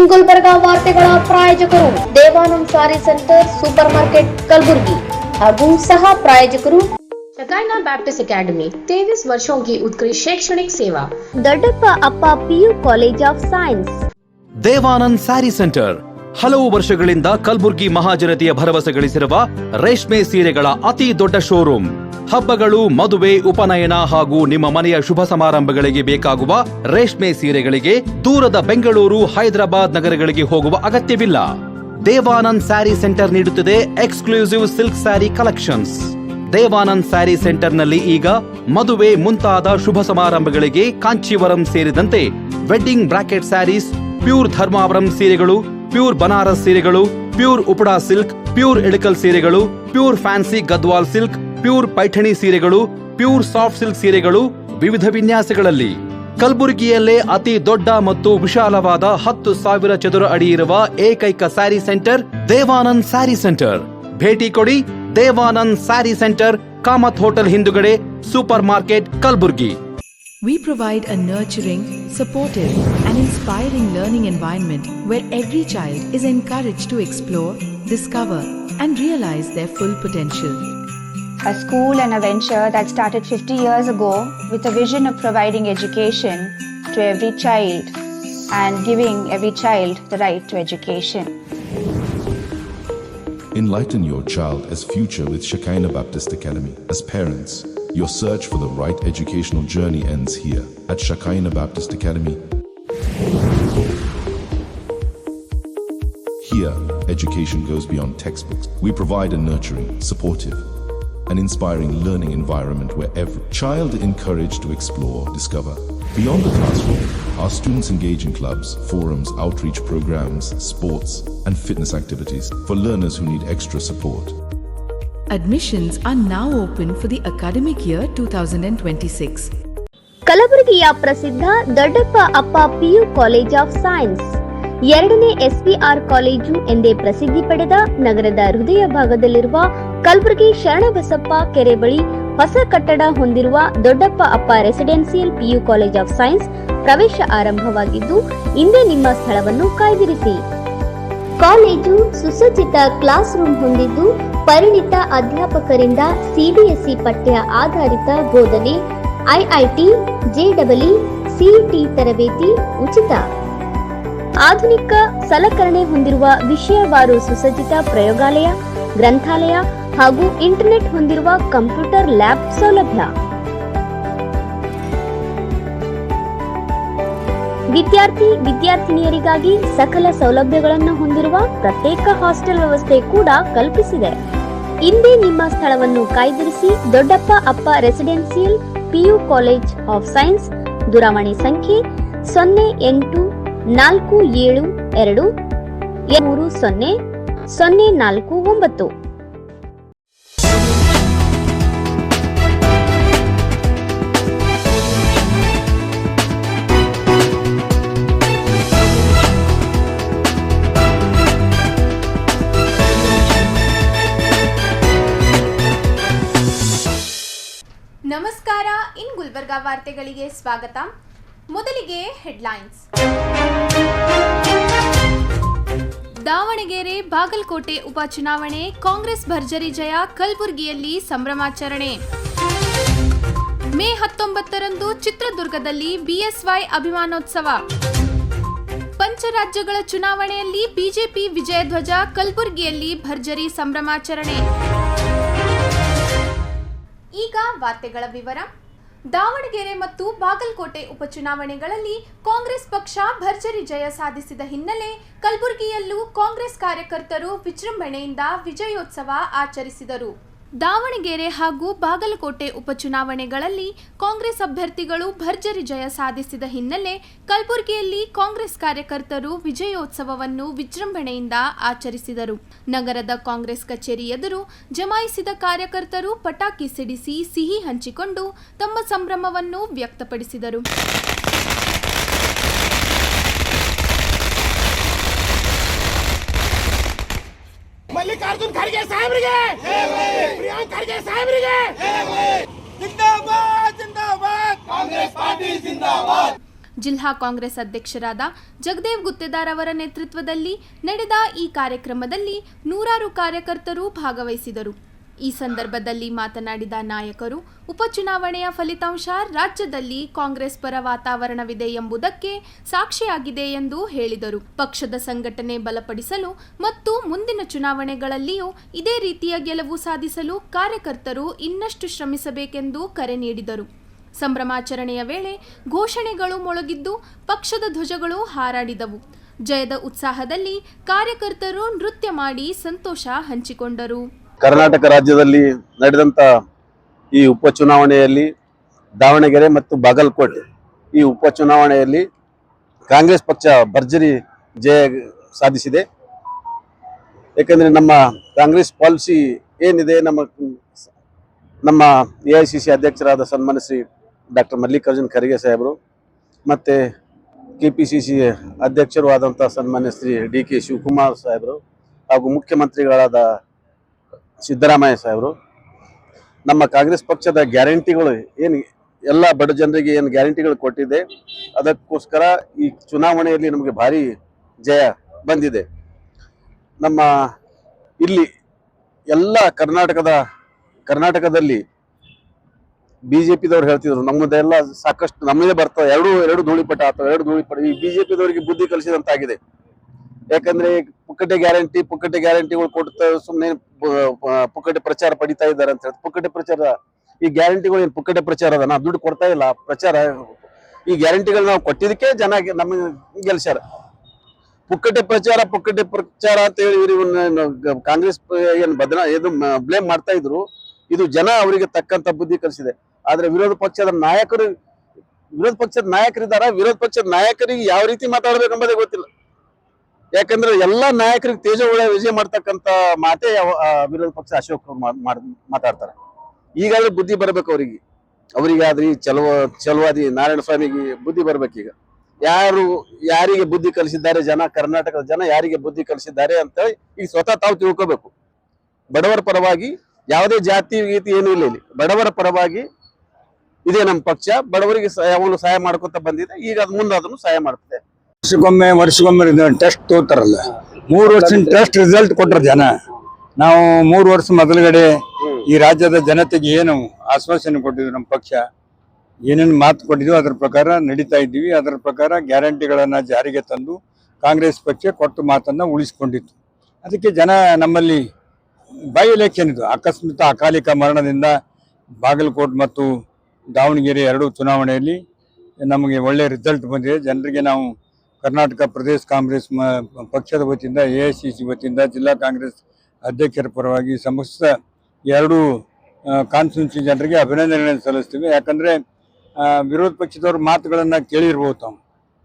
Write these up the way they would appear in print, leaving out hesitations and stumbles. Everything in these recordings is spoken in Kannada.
ಇನ್ ಗುಲ್ಬರ್ಗಾ ವಾರ್ತೆಗಳ ಪ್ರಾಯೋಜಕರು ದೇವಾನಂದ್ ಸಾರಿ ಸೆಂಟರ್ ಸೂಪರ್ ಮಾರ್ಕೆಟ್ कलबुर्गी ಹಾಗೂ सह प्रायोजकರು शकाइना बैप्टिस्ट अकेडमी 23 वर्षों की उत्कृष्ट शैक्षणिक सेवा दड्डप्पा अप्पा PU college of science Devanand sari centre ಹಲವು ವರ್ಷಗಳಿಂದ ಕಲಬುರ್ಗಿ ಮಹಾಜನತೆಯ ಭರವಸೆ ಗಳಿಸಿರುವ ರೇಷ್ಮೆ ಸೀರೆಗಳ ಅತಿ ದೊಡ್ಡ ಶೋರೂಮ್. ಹಬ್ಬಗಳು, ಮದುವೆ, ಉಪನಯನ ಹಾಗೂ ನಿಮ್ಮ ಮನೆಯ ಶುಭ ಸಮಾರಂಭಗಳಿಗೆ ಬೇಕಾಗುವ ರೇಷ್ಮೆ ಸೀರೆಗಳಿಗೆ ದೂರದ ಬೆಂಗಳೂರು, ಹೈದರಾಬಾದ್ ನಗರಗಳಿಗೆ ಹೋಗುವ ಅಗತ್ಯವಿಲ್ಲ. ದೇವಾನಂದ್ ಸ್ಯಾರಿ ಸೆಂಟರ್ ನೀಡುತ್ತಿದೆ exclusive silk saree collections. Devanand saree ಸೆಂಟರ್ನಲ್ಲಿ ಈಗ ಮದುವೆ ಮುಂತಾದ ಶುಭ ಸಮಾರಂಭಗಳಿಗೆ ಕಾಂಚೀವರಂ ಸೇರಿದಂತೆ wedding bracket sarees, pure Dharmavaram ಸೀರೆಗಳು, ಪ್ಯೂರ್ ಬನಾರಸ್ ಸೀರೆಗಳು, pure Uppada silk, pure Ilkal ಸೀರೆಗಳು, pure fancy Gadwal silk, pure Paithani ಸೀರೆಗಳು, ಪ್ಯೂರ್ ಸಾಫ್ಟ್ ಸಿಲ್ಕ್ ಸೀರೆಗಳು ವಿವಿಧ ವಿನ್ಯಾಸಗಳಲ್ಲಿ. ಕಲಬುರಗಿಯಲ್ಲೇ ಅತಿ ದೊಡ್ಡ ಮತ್ತು ವಿಶಾಲವಾದ 10,000 ಚದುರ ಅಡಿ ಇರುವ ಏಕೈಕ ಸ್ಯಾರಿ ಸೆಂಟರ್ ದೇವಾನಂದ್ ಸ್ಯಾರಿ ಸೆಂಟರ್. ಭೇಟಿ ಕೊಡಿ. ದೇವಾನಂದ್ ಸ್ಯಾರಿ ಸೆಂಟರ್, ಕಾಮತ್ ಹೋಟೆಲ್ ಹಿಂದುಗಡೆ, super market, Kalaburagi. We provide a nurturing, supportive and inspiring learning environment where every child is encouraged to explore, discover and realize their full potential. A school and a venture that started 50 years ago with a vision of providing education to every child and giving every child the right to education. Enlighten your child as future with Shekinah Baptist Academy. As parents, your search for the right educational journey ends here at Shekinah Baptist Academy. Here, education goes beyond textbooks. We provide a nurturing, supportive, and inspiring learning environment where every child is encouraged to explore, discover. Beyond the classroom, our students engage in clubs, forums, outreach programs, sports, and fitness activities for learners who need extra support. Admissions are now open for the academic year 2026. ಕಲಬುರಗಿಯ ಪ್ರಸಿದ್ಧ ದೊಡ್ಡಪ್ಪ ಅಪ್ಪ PU ಕಾಲೇಜ್ ಆಫ್ ಸೈನ್ಸ್, ಎರಡನೇ SVR ಕಾಲೇಜು ಎಂದೇ ಪ್ರಸಿದ್ಧಿ ಪಡೆದ ನಗರದ ಹೃದಯ ಭಾಗದಲ್ಲಿರುವ ಕಲಬುರಗಿ ಶರಣಬಸಪ್ಪ ಕೆರೆ ಬಳಿ ಹೊಸ ಕಟ್ಟಡ ಹೊಂದಿರುವ ದೊಡ್ಡಪ್ಪ ಅಪ್ಪ residential PU college of science ಪ್ರವೇಶ ಆರಂಭವಾಗಿದ್ದು, ಇಂದೇ ನಿಮ್ಮ ಸ್ಥಳವನ್ನು ಕಾಯ್ದಿರಿಸಿ. ಕಾಲೇಜು ಸುಸಜ್ಜಿತ ಕ್ಲಾಸ್ ರೂಮ್ ಹೊಂದಿದ್ದು, ಪರಿಣಿತ ಅಧ್ಯಾಪಕರಿಂದ CBSE ಪಠ್ಯ ಆಧಾರಿತ ಬೋಧನೆ, IIT, JEE, CET ತರಬೇತಿ ಉಚಿತ. ಆಧುನಿಕ ಸಲಕರಣೆ ಹೊಂದಿರುವ ವಿಷಯವಾರು ಸುಸಜ್ಜಿತ ಪ್ರಯೋಗಾಲಯ, ಗ್ರಂಥಾಲಯ ಹಾಗೂ ಇಂಟರ್ನೆಟ್ ಹೊಂದಿರುವ ಕಂಪ್ಯೂಟರ್ ಲ್ಯಾಬ್ ಸೌಲಭ್ಯ. ವಿದ್ಯಾರ್ಥಿನಿಯರಿಗಾಗಿ ಸಕಲ ಸೌಲಭ್ಯಗಳನ್ನು ಹೊಂದಿರುವ ಪ್ರತ್ಯೇಕ ಹಾಸ್ಟೆಲ್ ವ್ಯವಸ್ಥೆ ಕೂಡ ಕಲ್ಪಿಸಿದೆ. ಇಂದೇ ನಿಮ್ಮ ಸ್ಥಳವನ್ನು ಕಾಯ್ದಿರಿಸಿ. ದೊಡ್ಡಪ್ಪ ಅಪ್ಪ residential PU college of science. ದೂರವಾಣಿ ಸಂಖ್ಯೆ 0847230049. ನಮಸ್ಕಾರ. ಇನ್ ಗುಲ್ಬರ್ಗಾ ವಾರ್ತೆಗಳಿಗೆ ಸ್ವಾಗತ. ಮೊದಲಿಗೆ ಹೆಡ್ಲೈನ್ಸ್. ದಾವಣಗೆರೆ ಬಾಗಲಕೋಟೆ ಉಪಚುನಾವಣೆ, ಕಾಂಗ್ರೆಸ್ ಭರ್ಜರಿ ಜಯ, ಕಲಬುರಗಿಯಲ್ಲಿ ಸಂಭ್ರಮಾಚರಣೆ. ಮೇ 19ರಂದು ಚಿತ್ರದುರ್ಗದಲ್ಲಿ BSY ಅಭಿಮಾನೋತ್ಸವ. ಪಂಚರಾಜ್ಯಗಳ ಚುನಾವಣೆಯಲ್ಲಿ ಬಿಜೆಪಿ ವಿಜಯಧ್ವಜ, ಕಲಬುರಗಿಯಲ್ಲಿ ಭರ್ಜರಿ ಸಂಭ್ರಮಾಚರಣೆ. ಈಗ ವಾರ್ತೆಗಳ ವಿವರ. ದಾವಣಗೆರೆ ಮತ್ತು ಬಾಗಲಕೋಟೆ ಉಪಚುನಾವಣೆಗಳಲ್ಲಿ ಕಾಂಗ್ರೆಸ್ ಪಕ್ಷ ಭರ್ಜರಿ ಜಯ ಸಾಧಿಸಿದ ಹಿನ್ನೆಲೆ ಕಲಬುರಗಿಯಲ್ಲೂ ಕಾಂಗ್ರೆಸ್ ಕಾರ್ಯಕರ್ತರು ವಿಜೃಂಭಣೆಯಿಂದ ವಿಜಯೋತ್ಸವ ಆಚರಿಸಿದರು. ದಾವಣಗೆರೆ ಹಾಗೂ ಬಾಗಲಕೋಟೆ ಉಪಚುನಾವಣೆಗಳಲ್ಲಿ ಕಾಂಗ್ರೆಸ್ ಅಭ್ಯರ್ಥಿಗಳು ಭರ್ಜರಿ ಜಯ ಸಾಧಿಸಿದ ಹಿನ್ನೆಲೆ ಕಲಬುರಗಿಯಲ್ಲಿ ಕಾಂಗ್ರೆಸ್ ಕಾರ್ಯಕರ್ತರು ವಿಜಯೋತ್ಸವವನ್ನು ವಿಜೃಂಭಣೆಯಿಂದ ಆಚರಿಸಿದರು. ನಗರದ ಕಾಂಗ್ರೆಸ್ ಕಚೇರಿ ಎದುರು ಜಮಾಯಿಸಿದ ಕಾರ್ಯಕರ್ತರು ಪಟಾಕಿ ಸಿಡಿಸಿ ಸಿಹಿ ಹಂಚಿಕೊಂಡು ತಮ್ಮ ಸಂಭ್ರಮವನ್ನು ವ್ಯಕ್ತಪಡಿಸಿದರು. ಮಲ್ಲಿಕಾರ್ಜುನ್ ಖರ್ಗೆ ಸಾಹೇಬರಿಗೆ, ಪ್ರಿಯಾಂಕ್ ಖರ್ಗೆ ಸಾಹೇಬರಿಗೆ ಜಿಂದಾಬಾದ್ ಜಿಂದಾಬಾದ್, ಕಾಂಗ್ರೆಸ್ ಪಾರ್ಟಿ ಜಿಂದಾಬಾದ್. ಜಿಲ್ಲಾ ಕಾಂಗ್ರೆಸ್ ಅಧ್ಯಕ್ಷರಾದ ಜಗದೇವ್ ಗುತ್ತೇದಾರ್ ಅವರ ನೇತೃತ್ವದಲ್ಲಿ ನಡೆದ ಈ ಕಾರ್ಯಕ್ರಮದಲ್ಲಿ ನೂರಾರು ಕಾರ್ಯಕರ್ತರು ಭಾಗವಹಿಸಿದರು. ಈ ಸಂದರ್ಭದಲ್ಲಿ ಮಾತನಾಡಿದ ನಾಯಕರು, ಉಪಚುನಾವಣೆಯ ಫಲಿತಾಂಶ ರಾಜ್ಯದಲ್ಲಿ ಕಾಂಗ್ರೆಸ್ ಪರ ವಾತಾವರಣವಿದೆ ಎಂಬುದಕ್ಕೆ ಸಾಕ್ಷಿಯಾಗಿದೆ ಎಂದು ಹೇಳಿದರು. ಪಕ್ಷದ ಸಂಘಟನೆ ಬಲಪಡಿಸಲು ಮತ್ತು ಮುಂದಿನ ಚುನಾವಣೆಗಳಲ್ಲಿಯೂ ಇದೇ ರೀತಿಯ ಗೆಲುವು ಸಾಧಿಸಲು ಕಾರ್ಯಕರ್ತರು ಇನ್ನಷ್ಟು ಶ್ರಮಿಸಬೇಕೆಂದು ಕರೆ ನೀಡಿದರು. ಸಂಭ್ರಮಾಚರಣೆಯ ವೇಳೆ ಘೋಷಣೆಗಳು ಮೊಳಗಿದ್ದು, ಪಕ್ಷದ ಧ್ವಜಗಳು ಹಾರಾಡಿದವು. ಜಯದ ಉತ್ಸಾಹದಲ್ಲಿ ಕಾರ್ಯಕರ್ತರು ನೃತ್ಯ ಮಾಡಿ ಸಂತೋಷ ಹಂಚಿಕೊಂಡರು. ಕರ್ನಾಟಕ ರಾಜ್ಯದಲ್ಲಿ ನಡೆದಂಥ ಈ ಉಪಚುನಾವಣೆಯಲ್ಲಿ ದಾವಣಗೆರೆ ಮತ್ತು ಬಾಗಲಕೋಟೆ ಈ ಉಪಚುನಾವಣೆಯಲ್ಲಿ ಕಾಂಗ್ರೆಸ್ ಪಕ್ಷ ಭರ್ಜರಿ ಜಯ ಸಾಧಿಸಿದೆ. ಏಕೆಂದರೆ ನಮ್ಮ ಕಾಂಗ್ರೆಸ್ ಪಾಲಿಸಿ ಏನಿದೆ, ನಮ್ಮ AICC ಅಧ್ಯಕ್ಷರಾದ ಸನ್ಮಾನ್ಯ ಶ್ರೀ ಡಾಕ್ಟರ್ ಮಲ್ಲಿಕಾರ್ಜುನ್ ಖರ್ಗೆ ಸಾಹೇಬರು ಮತ್ತು KPCC ಅಧ್ಯಕ್ಷರು ಆದಂಥ ಸನ್ಮಾನ್ಯ ಶ್ರೀ DK ಶಿವಕುಮಾರ್ ಸಾಹೇಬರು ಹಾಗೂ ಮುಖ್ಯಮಂತ್ರಿಗಳಾದ ಸಿದ್ದರಾಮಯ್ಯ ಸಾಹೇಬರು ನಮ್ಮ ಕಾಂಗ್ರೆಸ್ ಪಕ್ಷದ ಗ್ಯಾರಂಟಿಗಳು ಏನು ಎಲ್ಲ ಬಡ ಜನರಿಗೆ ಏನು ಗ್ಯಾರಂಟಿಗಳು ಕೊಟ್ಟಿದೆ, ಅದಕ್ಕೋಸ್ಕರ ಈ ಚುನಾವಣೆಯಲ್ಲಿ ನಮಗೆ ಭಾರಿ ಜಯ ಬಂದಿದೆ. ನಮ್ಮ ಇಲ್ಲಿ ಎಲ್ಲ ಕರ್ನಾಟಕದಲ್ಲಿ BJPದವ್ರು ಹೇಳ್ತಿದ್ರು ನಮ್ಮದೆಲ್ಲ ಸಾಕಷ್ಟು ನಮ್ಮದೇ ಬರ್ತಾವೆ, ಎರಡು ಧೂಳಿಪಟ ಅಥವಾ ಎರಡು ಧೂಳಿಪಟ. ಈ BJPದವರಿಗೆ ಬುದ್ಧಿ ಕಲಿಸಿದಂತಾಗಿದೆ. ಯಾಕಂದ್ರೆ ಪುಕ್ಕಟೆ ಗ್ಯಾರಂಟಿಗಳು ಕೊಡ್ತಾ ಸುಮ್ಮನೆ ಪುಕ್ಕಟೆ ಪ್ರಚಾರ ಪಡಿತಾ ಇದ್ದಾರೆ ಅಂತ ಹೇಳಿ. ಪುಕ್ಕಟೆ ಪ್ರಚಾರ, ಈ ಗ್ಯಾರಂಟಿಗಳು ಏನು ಪುಕ್ಕಟೆ ಪ್ರಚಾರ ಅದ? ನಾವು ದುಡ್ಡು ಕೊಡ್ತಾ ಇಲ್ಲ, ಪ್ರಚಾರ. ಈ ಗ್ಯಾರಂಟಿಗಳು ನಾವು ಕೊಟ್ಟಿದ್ದಕ್ಕೆ ಜನ ನಮಗೆ ಗೆಲ್ಸ್ಯಾರ. ಪುಕ್ಕಟೆ ಪ್ರಚಾರ ಅಂತ ಹೇಳಿ ಇವ್ರು ಕಾಂಗ್ರೆಸ್ ಏನು ಬ್ಲೇಮ್ ಮಾಡ್ತಾ ಇದ್ರು. ಇದು ಜನ ಅವರಿಗೆ ತಕ್ಕಂತ ಬುದ್ಧಿ ಕಲಿಸಿದೆ. ಆದ್ರೆ ವಿರೋಧ ಪಕ್ಷದ ನಾಯಕರಿದ್ದಾರೆ. ವಿರೋಧ ಪಕ್ಷದ ನಾಯಕರಿಗೆ ಯಾವ ರೀತಿ ಮಾತಾಡ್ಬೇಕೆಂಬುದೇ ಗೊತ್ತಿಲ್ಲ. ಯಾಕಂದ್ರೆ ಎಲ್ಲಾ ನಾಯಕರಿಗೆ ತೇಜೋವಳ ವಿಜಯ ಮಾಡ್ತಕ್ಕಂತ ಮಾತೇ ವಿರೋಧ ಪಕ್ಷ ಅಶೋಕ್ ಮಾತಾಡ್ತಾರೆ. ಈಗಾದ್ರೂ ಬುದ್ಧಿ ಬರ್ಬೇಕು ಅವರಿಗಾದ್ರಿ ಚಲವಾದಿ ನಾರಾಯಣ ಸ್ವಾಮಿಗೆ ಬುದ್ಧಿ ಬರ್ಬೇಕೀಗ. ಯಾರಿಗೆ ಬುದ್ಧಿ ಕಲಿಸಿದ್ದಾರೆ ಜನ, ಕರ್ನಾಟಕದ ಜನ ಯಾರಿಗೆ ಬುದ್ಧಿ ಕಲಿಸಿದ್ದಾರೆ ಅಂತ ಈಗ ಸ್ವತಃ ತಾವು ತಿಳ್ಕೋಬೇಕು. ಬಡವರ ಪರವಾಗಿ ಯಾವುದೇ ಜಾತಿ ಗೀತಿ ಏನೂ ಇಲ್ಲ. ಇಲ್ಲಿ ಬಡವರ ಪರವಾಗಿ ಇದೇ ನಮ್ಮ ಪಕ್ಷ. ಬಡವರಿಗೆ ಸಹಾಯ ಮಾಡ್ಕೊತ ಬಂದಿದೆ. ಈಗ ಅದು ಮುಂದಾದ್ರೂ ಸಹಾಯ ಮಾಡ್ತದೆ. ವರ್ಷಕ್ಕೊಮ್ಮೆ ಟೆಸ್ಟ್ ತೋತಾರಲ್ಲ, 3 ವರ್ಷ ಟೆಸ್ಟ್ ರಿಸಲ್ಟ್ ಕೊಟ್ರ ಜನ. ನಾವು 3 ವರ್ಷ ಮೊದಲುಗಡೆ ಈ ರಾಜ್ಯದ ಜನತೆಗೆ ಏನು ಆಶ್ವಾಸನೆ ಕೊಟ್ಟಿದ್ವಿ, ನಮ್ಮ ಪಕ್ಷ ಏನೇನು ಮಾತು ಕೊಟ್ಟಿದ್ವಿ ಅದ್ರ ಪ್ರಕಾರ ನಡೀತಾ ಇದ್ದೀವಿ. ಅದರ ಪ್ರಕಾರ ಗ್ಯಾರಂಟಿಗಳನ್ನ ಜಾರಿಗೆ ತಂದು ಕಾಂಗ್ರೆಸ್ ಪಕ್ಷ ಕೊಟ್ಟ ಮಾತನ್ನ ಉಳಿಸಿಕೊಂಡಿತ್ತು. ಅದಕ್ಕೆ ಜನ ನಮ್ಮಲ್ಲಿ ಬೈ ಎಲೆಕ್ಷನ್ ಇದು ಅಕಸ್ಮಾತ್ ಅಕಾಲಿಕ ಮರಣದಿಂದ ಬಾಗಲಕೋಟೆ ಮತ್ತು ದಾವಣಗೆರೆ 2 ಚುನಾವಣೆಯಲ್ಲಿ ನಮಗೆ ಒಳ್ಳೆ ರಿಸಲ್ಟ್ ಬಂದಿದೆ. ಜನರಿಗೆ ನಾವು ಕರ್ನಾಟಕ ಪ್ರದೇಶ ಕಾಂಗ್ರೆಸ್ ಪಕ್ಷದ ವತಿಯಿಂದ, AICC ವತಿಯಿಂದ, ಜಿಲ್ಲಾ ಕಾಂಗ್ರೆಸ್ ಅಧ್ಯಕ್ಷರ ಪರವಾಗಿ ಸಮಸ್ತ 2 ಕಾನ್ಸ್ಟಿಟ್ಯೂನ್ಸಿ ಜನರಿಗೆ ಅಭಿನಂದನೆಗಳನ್ನು ಸಲ್ಲಿಸ್ತೀವಿ. ಯಾಕಂದರೆ ವಿರೋಧ ಪಕ್ಷದವ್ರ ಮಾತುಗಳನ್ನು ಕೇಳಿರ್ಬೋದು. ತಾವು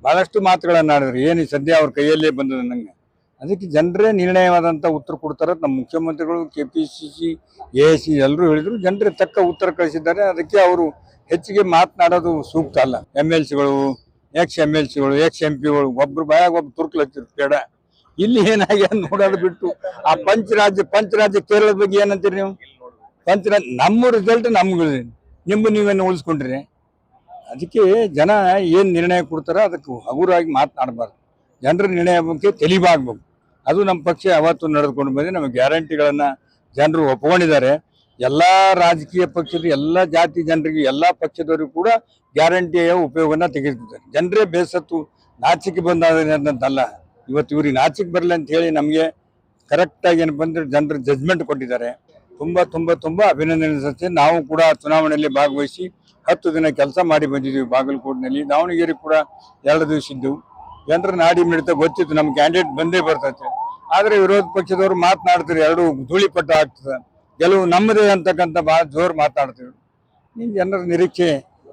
ಭಾಳಷ್ಟು ಮಾತುಗಳನ್ನು ಆಡಿದ್ರು, ಏನು ಸದ್ಯ ಅವ್ರ ಕೈಯಲ್ಲೇ ಬಂದದ ನಂಗೆ. ಅದಕ್ಕೆ ಜನರೇ ನಿರ್ಣಯವಾದಂಥ ಉತ್ತರ ಕೊಡ್ತಾರೆ. ನಮ್ಮ ಮುಖ್ಯಮಂತ್ರಿಗಳು, KPCC, AICC ಎಲ್ಲರೂ ಹೇಳಿದ್ರು. ಜನರೇ ತಕ್ಕ ಉತ್ತರ ಕಳಿಸಿದ್ದಾರೆ. ಅದಕ್ಕೆ ಅವರು ಹೆಚ್ಚಿಗೆ ಮಾತನಾಡೋದು ಸೂಕ್ತ ಅಲ್ಲ. MLCಗಳು, ex-MLCಗಳು, ex-MP ಗಳು ಒಬ್ರು ಬಾಯಾಗ ಒಬ್ರು ತುರ್ಕಲು ಹಚ್ಚಿರು ಬೇಡ. ಇಲ್ಲಿ ಏನಾಗಿ ನೋಡೋದು ಬಿಟ್ಟು ಆ ಪಂಚರಾಜ್ಯ ಕೇರಳದ ಬಗ್ಗೆ ಏನಂತೀರಿ ನೀವು? ಪಂಚರಾಜ್ಯ ನಮ್ಮ ರಿಸಲ್ಟ್ ನಮ್ಗೆ, ನೀವೇನು ಉಳಿಸ್ಕೊಂಡ್ರಿ. ಅದಕ್ಕೆ ಜನ ಏನು ನಿರ್ಣಯ ಕೊಡ್ತಾರೋ ಅದಕ್ಕೆ ಹಗುರಾಗಿ ಮಾತನಾಡಬಾರ್ದು. ಜನರ ನಿರ್ಣಯ ಬಗ್ಗೆ ತಿಳಿವಾಗಬೇಕು. ಅದು ನಮ್ಮ ಪಕ್ಷ ಯಾವತ್ತೂ ನಡೆದುಕೊಂಡು ಬಂದರೆ ನಮ್ಮ ಗ್ಯಾರಂಟಿಗಳನ್ನು ಜನರು ಒಪ್ಕೊಂಡಿದ್ದಾರೆ. ಎಲ್ಲ ರಾಜಕೀಯ ಪಕ್ಷದ ಎಲ್ಲ ಜಾತಿ ಜನರಿಗೆ, ಎಲ್ಲ ಪಕ್ಷದವರಿಗೂ ಕೂಡ ಗ್ಯಾರಂಟಿಯ ಉಪಯೋಗನ ತೆಗೆದುಕೊಳ್ತಾರೆ. ಜನರೇ ಬೇಸತ್ತು ನಾಚಿಕೆ ಬಂದಂತಲ್ಲ. ಇವತ್ತು ಇವ್ರಿಗೆ ನಾಚಿಕೆ ಬರಲಿ ಅಂತ ಹೇಳಿ ನಮಗೆ ಕರೆಕ್ಟಾಗಿ ಏನಪ್ಪ ಅಂದರೆ ಜನರು ಜಜ್ಮೆಂಟ್ ಕೊಟ್ಟಿದ್ದಾರೆ. ತುಂಬ ಅಭಿನಂದನೆ ಸಲ್ಲಿಸಿ. ನಾವು ಕೂಡ ಚುನಾವಣೆಯಲ್ಲಿ ಭಾಗವಹಿಸಿ 10 ದಿನ ಕೆಲಸ ಮಾಡಿ ಬಂದಿದ್ದೀವಿ. ಬಾಗಲಕೋಟೆನಲ್ಲಿ, ದಾವಣಗೆರೆ ಕೂಡ 2 ದಿವಸ ಇದ್ದವು. ಜನರ ನಾಡಿ ಮಿಡಿತ ಗೊತ್ತಿತ್ತು ನಮ್ಮ ಕ್ಯಾಂಡಿಡೇಟ್ ಬಂದೇ ಬರ್ತೈತೆ. ಆದರೆ ವಿರೋಧ ಪಕ್ಷದವರು ಮಾತನಾಡ್ತಾರೆ, 2 ಧೂಳಿಪಟ ಆಗ್ತದೆ, ಗೆಲುವು ನಮ್ಮದೇ ಅಂತಕ್ಕಂಥ ಭಾಳ ಜೋರು ಮಾತಾಡ್ತೀವಿ. ಈ ಜನರ ನಿರೀಕ್ಷೆ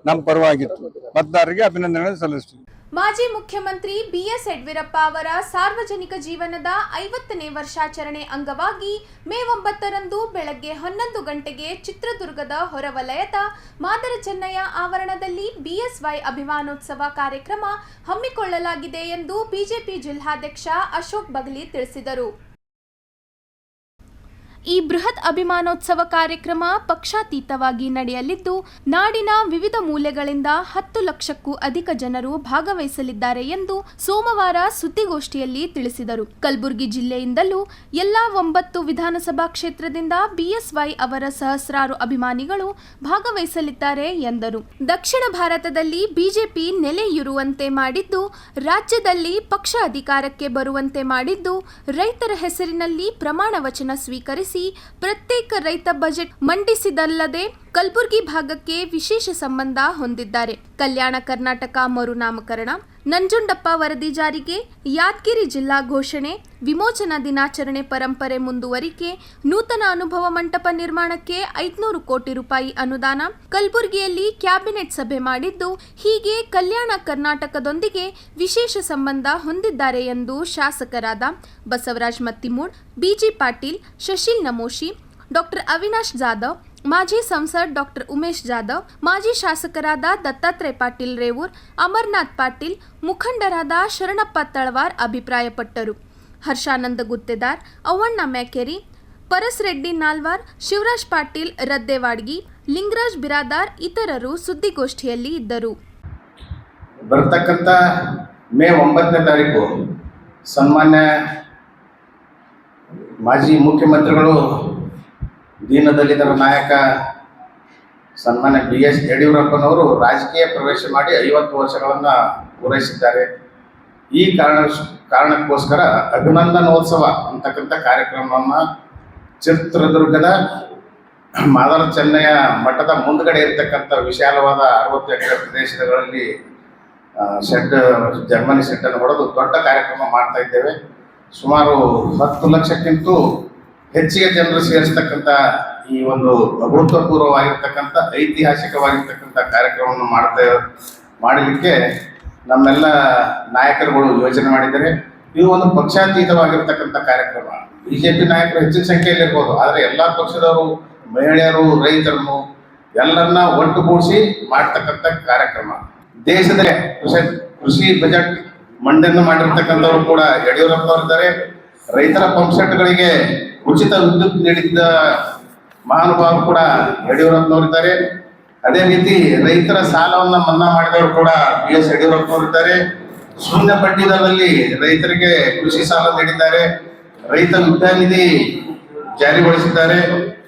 ನಮ್ಮ ಪರವಾಗಿತ್ತು. ಮತದಾರರಿಗೆ ಅಭಿನಂದನೆ ಸಲ್ಲಿಸ್ತೀವಿ. ಮಾಜಿ ಮುಖ್ಯಮಂತ್ರಿ BS ಯಡಿಯೂರಪ್ಪ ಅವರ ಸಾರ್ವಜನಿಕ ಜೀವನದ 50ನೇ ವರ್ಷಾಚರಣೆ ಅಂಗವಾಗಿ ಮೇ 9ರಂದು ಬೆಳಗ್ಗೆ 11 ಗಂಟೆಗೆ ಚಿತ್ರದುರ್ಗದ ಹೊರವಲಯದ ಮಾದರ ಚೆನ್ನಯ್ಯ ಆವರಣದಲ್ಲಿ BSY ಅಭಿಮಾನೋತ್ಸವ ಕಾರ್ಯಕ್ರಮ ಹಮ್ಮಿಕೊಳ್ಳಲಾಗಿದೆ ಎಂದು ಬಿಜೆಪಿ ಜಿಲ್ಲಾಧ್ಯಕ್ಷ ಅಶೋಕ್ ಬಗಲಿ ತಿಳಿಸಿದರು. ಈ ಬೃಹತ್ ಅಭಿಮಾನೋತ್ಸವ ಕಾರ್ಯಕ್ರಮ ಪಕ್ಷಾತೀತವಾಗಿ ನಡೆಯಲಿದ್ದು ನಾಡಿನ ವಿವಿಧ ಮೂಲೆಗಳಿಂದ 10 ಲಕ್ಷಕ್ಕೂ ಅಧಿಕ ಜನರು ಭಾಗವಹಿಸಲಿದ್ದಾರೆ ಎಂದು ಸೋಮವಾರ ಸುದ್ದಿಗೋಷ್ಠಿಯಲ್ಲಿ ತಿಳಿಸಿದರು. ಕಲಬುರಗಿ ಜಿಲ್ಲೆಯಿಂದಲೂ ಎಲ್ಲಾ 9 ವಿಧಾನಸಭಾ ಕ್ಷೇತ್ರದಿಂದ ಬಿಎಸ್ವೈ ಅವರ ಸಹಸ್ರಾರು ಅಭಿಮಾನಿಗಳು ಭಾಗವಹಿಸಲಿದ್ದಾರೆ ಎಂದರು. ದಕ್ಷಿಣ ಭಾರತದಲ್ಲಿ ಬಿಜೆಪಿ ನೆಲೆಯೂರುವಂತೆ ಮಾಡಿದ್ದು, ರಾಜ್ಯದಲ್ಲಿ ಪಕ್ಷ ಅಧಿಕಾರಕ್ಕೆ ಬರುವಂತೆ ಮಾಡಿದ್ದು, ರೈತರ ಹೆಸರಿನಲ್ಲಿ ಪ್ರಮಾಣ ವಚನ ಸ್ವೀಕರಿಸಿ ಪ್ರತ್ಯೇಕ ರೈತ ಬಜೆಟ್ ಮಂಡಿಸಿದಲ್ಲದೆ ಕಲಬುರಗಿ ಭಾಗಕ್ಕೆ ವಿಶೇಷ ಸಂಬಂಧ ಹೊಂದಿದ್ದಾರೆ. ಕಲ್ಯಾಣ ಕರ್ನಾಟಕ ಮರುನಾಮಕರಣ, ನಂಜುಂಡಪ್ಪ ವರದಿ ಜಾರಿಗೆ, ಯಾದಗಿರಿ ಜಿಲ್ಲಾ ಘೋಷಣೆ, ವಿಮೋಚನಾ ದಿನಾಚರಣೆ ಪರಂಪರೆ ಮುಂದುವರಿಕೆ, ನೂತನ ಅನುಭವ ಮಂಟಪ ನಿರ್ಮಾಣಕ್ಕೆ 500 ಕೋಟಿ ರೂಪಾಯಿ ಅನುದಾನ, ಕಲಬುರಗಿಯಲ್ಲಿ ಕ್ಯಾಬಿನೆಟ್ ಸಭೆ ಮಾಡಿದ್ದು, ಹೀಗೆ ಕಲ್ಯಾಣ ಕರ್ನಾಟಕದೊಂದಿಗೆ ವಿಶೇಷ ಸಂಬಂಧ ಹೊಂದಿದ್ದಾರೆ ಎಂದು ಶಾಸಕರಾದ ಬಸವರಾಜ ಮತ್ತಿಮೂಡ್, ಬಿಜಿ ಪಾಟೀಲ್, ಶಶಿಲ್ ನಮೋಶಿ, ಡಾಕ್ಟರ್ ಅವಿನಾಶ್ ಜಾಧವ್, ಮಾಜಿ ಸಂಸದ್ ಡಾಕ್ಟರ್ ಉಮೇಶ್ ಜಾಧವ್, ಮಾಜಿ ಶಾಸಕರಾದ ದತ್ತಾತ್ರೇಯ ಪಾಟೀಲ್ ರೇವೂರ್, ಅಮರನಾಥ್ ಪಾಟೀಲ್, ಮುಖಂಡರಾದ ಶರಣಪ್ಪ ತಳವಾರ್ ಅಭಿಪ್ರಾಯಪಟ್ಟರು. ಹರ್ಷಾನಂದ ಗುತ್ತೇದಾರ್, ಅವ್ವಣ್ಣ ಮ್ಯಾಕೆರಿ, ಪರಸ್ ರೆಡ್ಡಿ ನಾಲ್ವಾರ್, ಶಿವರಾಜ್ ಪಾಟೀಲ್ ರದ್ದೇವಾಡ್ಗಿ, ಲಿಂಗರಾಜ್ ಬಿರಾದಾರ್ ಇತರರು ಸುದ್ದಿಗೋಷ್ಠಿಯಲ್ಲಿ ಇದ್ದರು. ಬರ್ತಕ್ಕಂಥ ಮೇ 9ನೇ ತಾರೀಕು ಸನ್ಮಾನ್ಯ ಮಾಜಿ ಮುಖ್ಯಮಂತ್ರಿಗಳು, ದೀನದಲಿತರ ನಾಯಕ ಸನ್ಮಾನ್ಯ BS ಯಡಿಯೂರಪ್ಪನವರು ರಾಜಕೀಯ ಪ್ರವೇಶ ಮಾಡಿ 50 ವರ್ಷಗಳನ್ನು ಪೂರೈಸಿದ್ದಾರೆ. ಈ ಕಾರಣಕ್ಕೋಸ್ಕರ ಅಭಿನಂದನೋತ್ಸವ ಅಂತಕ್ಕಂಥ ಕಾರ್ಯಕ್ರಮವನ್ನು ಚಿತ್ರದುರ್ಗದ ಮಾದರ ಚೆನ್ನಯ್ಯ ಮಠದ ಮುಂದ್ಗಡೆ ಇರತಕ್ಕಂಥ ವಿಶಾಲವಾದ 60 ಎಕರೆ ಪ್ರದೇಶಗಳಲ್ಲಿ ಜರ್ಮನಿ ಸೆಟ್ಟನ್ನು ಹೊಡೆದು ದೊಡ್ಡ ಕಾರ್ಯಕ್ರಮ ಮಾಡ್ತಾ ಇದ್ದೇವೆ. ಸುಮಾರು 10 ಲಕ್ಷಕ್ಕಿಂತ ಹೆಚ್ಚಿಗೆ ಜನರು ಸೇರಿಸ್ತಕ್ಕಂಥ ಈ ಒಂದು ಅಭೂತಪೂರ್ವವಾಗಿರ್ತಕ್ಕಂಥ ಐತಿಹಾಸಿಕವಾಗಿರ್ತಕ್ಕಂಥ ಕಾರ್ಯಕ್ರಮವನ್ನು ಮಾಡಲಿಕ್ಕೆ ನಮ್ಮೆಲ್ಲ ನಾಯಕರುಗಳು ಯೋಚನೆ ಮಾಡಿದ್ದಾರೆ. ಇದು ಒಂದು ಪಕ್ಷಾತೀತವಾಗಿರ್ತಕ್ಕಂಥ ಕಾರ್ಯಕ್ರಮ. ಬಿಜೆಪಿ ನಾಯಕರು ಹೆಚ್ಚಿನ ಸಂಖ್ಯೆಯಲ್ಲಿ ಇರ್ಬೋದು, ಆದರೆ ಎಲ್ಲ ಪಕ್ಷದವರು, ಮಹಿಳೆಯರು, ರೈತರನ್ನು ಎಲ್ಲರನ್ನ ಒಟ್ಟುಗೂಡಿಸಿ ಮಾಡ್ತಕ್ಕಂಥ ಕಾರ್ಯಕ್ರಮ. ದೇಶದ ಕೃಷಿ ಬಜೆಟ್ ಮಂಡನೆ ಮಾಡಿರ್ತಕ್ಕಂಥವ್ರು ಕೂಡ ಯಡಿಯೂರಪ್ಪನವರಿದ್ದಾರೆ. ರೈತರ ಪಂಪ್ಸೆಟ್ಗಳಿಗೆ ಉಚಿತ ವಿದ್ಯುತ್ ನೀಡಿದ್ದ ಮಹಾನುಭಾವರು ಕೂಡ ಯಡಿಯೂರಪ್ಪನವರಿದ್ದಾರೆ. ಅದೇ ರೀತಿ ರೈತರ ಸಾಲವನ್ನು ಮನ್ನಾ ಮಾಡಿದವರು ಕೂಡ BS ಯಡಿಯೂರಪ್ಪನವರಿದ್ದಾರೆ. ಶೂನ್ಯ ಬಡ್ಡಿ ದರದಲ್ಲಿ ರೈತರಿಗೆ ಕೃಷಿ ಸಾಲ ನೀಡಿದ್ದಾರೆ. ರೈತ ವಿದ್ಯಾನಿಧಿ ಜಾರಿಗೊಳಿಸಿದ್ದಾರೆ.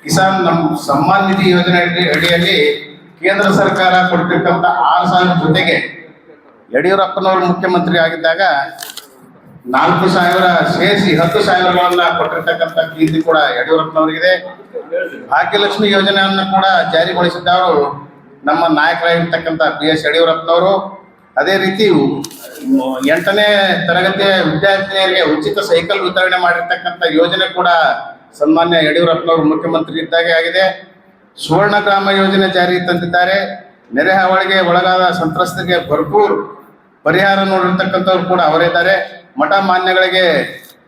ಕಿಸಾನ್ ಸಮ್ಮಾನ್ ನಿಧಿ ಯೋಜನೆ ಅಡಿಯಲ್ಲಿ ಕೇಂದ್ರ ಸರ್ಕಾರ ಕೊಟ್ಟಿರ್ತಕ್ಕಂಥ 6,000 ಜೊತೆಗೆ ಯಡಿಯೂರಪ್ಪನವರು ಮುಖ್ಯಮಂತ್ರಿ ಆಗಿದ್ದಾಗ 4,000 ಸೇರಿಸಿ 10,000ಗಳನ್ನ ಕೊಟ್ಟಿರ್ತಕ್ಕಂಥ ಕೀರ್ತಿ ಕೂಡ ಯಡಿಯೂರಪ್ಪನವರಿಗಿದೆ. ಭಾಗ್ಯಲಕ್ಷ್ಮಿ ಯೋಜನೆಯನ್ನು ಕೂಡ ಜಾರಿಗೊಳಿಸಿದ್ದವರು ನಮ್ಮ ನಾಯಕರಾಗಿರ್ತಕ್ಕಂಥ BS ಯಡಿಯೂರಪ್ಪನವರು. ಅದೇ ರೀತಿ 8ನೇ ತರಗತಿಯ ವಿದ್ಯಾರ್ಥಿನಿಯರಿಗೆ ಉಚಿತ ಸೈಕಲ್ ವಿತರಣೆ ಮಾಡಿರ್ತಕ್ಕಂಥ ಯೋಜನೆ ಕೂಡ ಸನ್ಮಾನ್ಯ ಯಡಿಯೂರಪ್ಪನವರು ಮುಖ್ಯಮಂತ್ರಿ ಇದ್ದಾಗೆ ಆಗಿದೆ. ಸುವರ್ಣ ಗ್ರಾಮ ಯೋಜನೆ ಜಾರಿಗೆ ತಂದಿದ್ದಾರೆ. ನೆರೆ ಹಾವಳಿಗೆ ಒಳಗಾದ ಸಂತ್ರಸ್ತರಿಗೆ ಭರ್ಪೂರ್ ಪರಿಹಾರ ನೋಡಿರ್ತಕ್ಕಂಥವ್ರು ಕೂಡ ಅವರಿದ್ದಾರೆ. ಮಠ ಮಾನ್ಯಗಳಿಗೆ